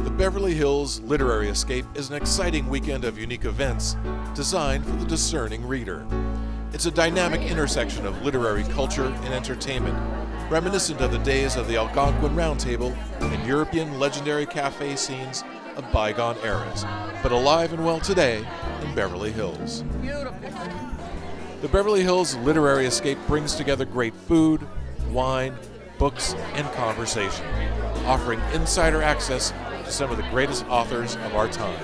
The Beverly Hills Literary Escape is an exciting weekend of unique events designed for the discerning reader. It's a dynamic intersection of literary culture and entertainment, reminiscent of the days of the Algonquin Round Table and European legendary cafe scenes of bygone eras, but alive and well today in Beverly Hills. The Beverly Hills Literary Escape brings together great food, wine, books, and conversation, offering insider access to some of the greatest authors of our time.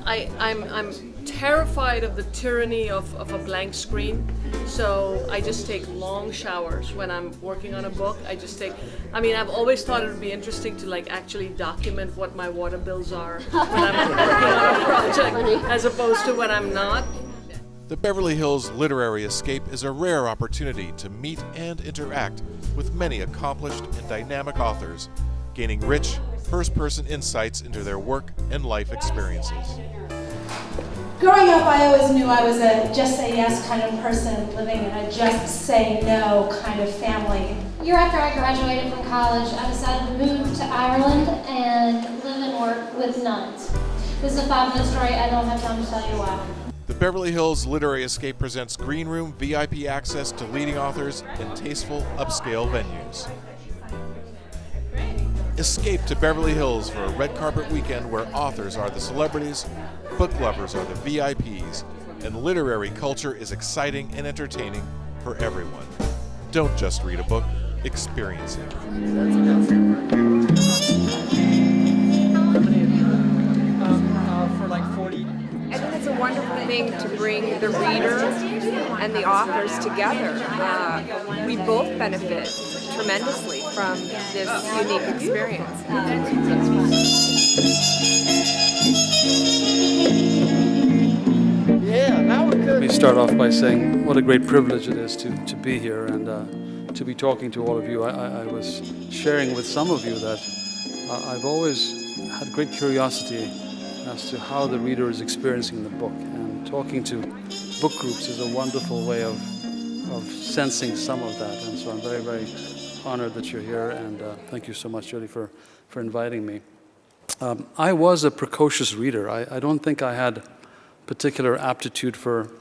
I'm terrified of the tyranny of a blank screen, so I just take long showers when I'm working on a book. I've always thought it would be interesting to actually document what my water bills are when I'm working on a project as opposed to when I'm not. The Beverly Hills Literary Escape is a rare opportunity to meet and interact with many accomplished and dynamic authors, gaining rich, first-person insights into their work and life experiences. Growing up, I always knew I was a just say yes kind of person, living in a just say no kind of family. A year after I graduated from college, I decided to move to Ireland and live and work with nuns. This is a 5-minute story. I don't have time to tell you why. The Beverly Hills Literary Escape presents green room VIP access to leading authors in tasteful, upscale venues. Escape to Beverly Hills for a red carpet weekend where authors are the celebrities, book lovers are the VIPs, and literary culture is exciting and entertaining for everyone. Don't just read a book, experience it. For like 40. I think it's a wonderful thing to bring the reader and the authors together. We both benefit tremendously from this unique experience. Let me start off by saying what a great privilege it is to be here and to be talking to all of you. I was sharing with some of you that I've always had great curiosity as to how the reader is experiencing the book, and talking to book groups is a wonderful way of sensing some of that. And so I'm very, very honored that you're here, and thank you so much, Judy, for inviting me. I was a precocious reader. I don't think I had particular aptitude for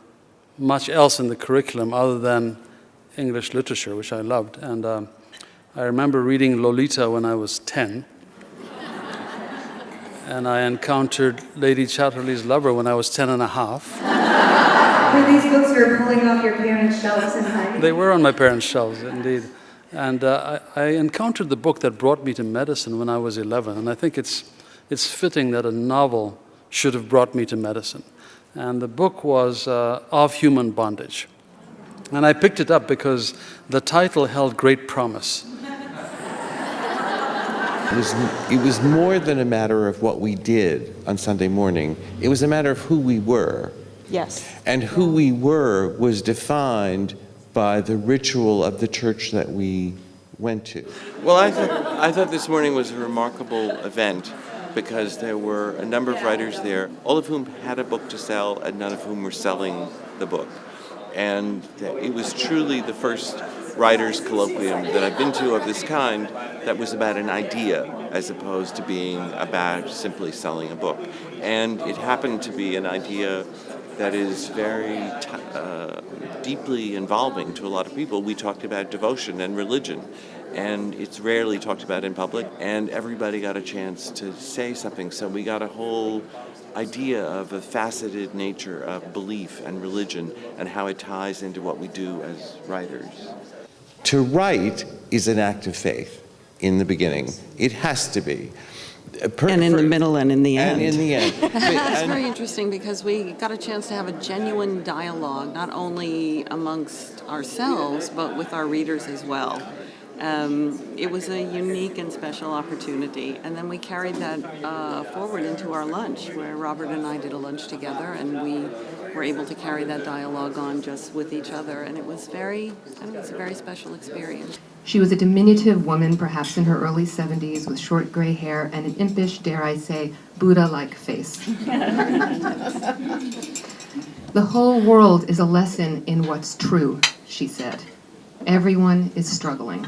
much else in the curriculum other than English literature, which I loved. And I remember reading Lolita when I was 10. And I encountered Lady Chatterley's Lover when I was 10 and a half. Were these books you were pulling off your parents' shelves and hiding? They were on my parents' shelves, indeed. And I encountered the book that brought me to medicine when I was 11. And I think it's fitting that a novel should have brought me to medicine. And the book was Of Human Bondage. And I picked it up because the title held great promise. It was more than a matter of what we did on Sunday morning. It was a matter of who we were. Yes. And who we were was defined by the ritual of the church that we went to. Well, I thought this morning was a remarkable event because there were a number of writers there, all of whom had a book to sell and none of whom were selling the book. And it was truly the first writers' colloquium that I've been to of this kind that was about an idea as opposed to being about simply selling a book. And it happened to be an idea that is very deeply involving to a lot of people. We talked about devotion and religion, and it's rarely talked about in public, and everybody got a chance to say something. So we got a whole idea of a faceted nature of belief and religion and how it ties into what we do as writers. To write is an act of faith in the beginning. It has to be. And in the middle and in the end. And in the end. It's very interesting because we got a chance to have a genuine dialogue, not only amongst ourselves, but with our readers as well. It was a unique and special opportunity. And then we carried that forward into our lunch, where Robert and I did a lunch together, and we were able to carry that dialogue on just with each other. And it was a very special experience. She was a diminutive woman, perhaps in her early 70s, with short gray hair and an impish, dare I say, Buddha-like face. The whole world is a lesson in what's true, she said. Everyone is struggling.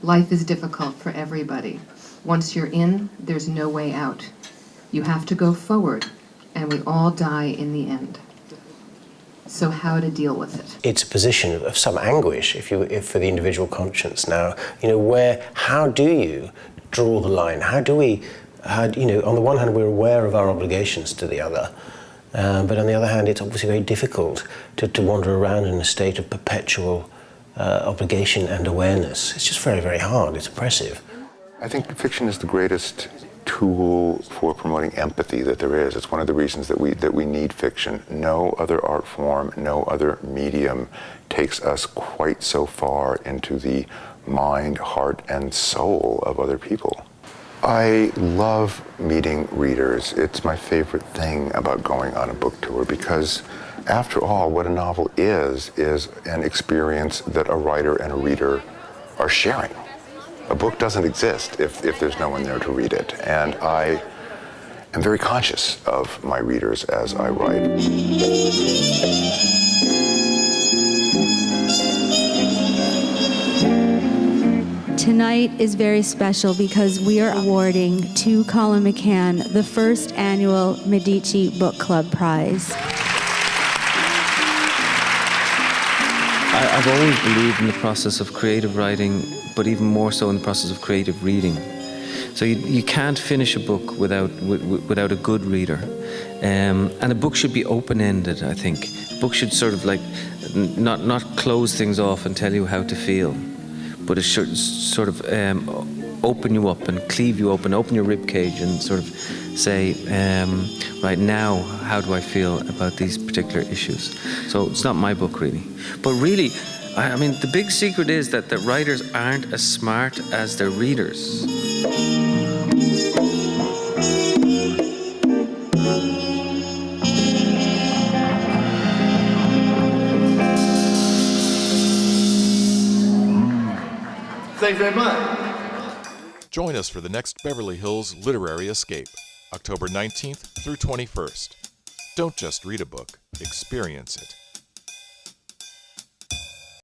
Life is difficult for everybody. Once you're in, there's no way out. You have to go forward, and we all die in the end. So how to deal with it? It's a position of some anguish if for the individual conscience. Now, how do you draw the line? On the one hand, we're aware of our obligations to the other, but on the other hand, it's obviously very difficult to wander around in a state of perpetual obligation and awareness. It's just very, very hard. It's oppressive. I think fiction is the greatest tool for promoting empathy that there is. It's one of the reasons that we need fiction. No other art form, no other medium takes us quite so far into the mind, heart, and soul of other people. I love meeting readers. It's my favorite thing about going on a book tour because, after all, what a novel is an experience that a writer and a reader are sharing. A book doesn't exist if there's no one there to read it, and I am very conscious of my readers as I write. Tonight is very special because we are awarding to Colin McCann the first annual Medici Book Club Prize. I've always believed in the process of creative writing, but even more so in the process of creative reading. So you can't finish a book without a good reader. And a book should be open-ended, I think. A book should sort of not close things off and tell you how to feel, but it should sort of open you up and cleave you open, open your rib cage and sort of say, right now, how do I feel about these particular issues? So it's not my book, really. But really, I mean, the big secret is that the writers aren't as smart as their readers. Thanks very much. Join us for the next Beverly Hills Literary Escape, October 19th through 21st. Don't just read a book, experience it.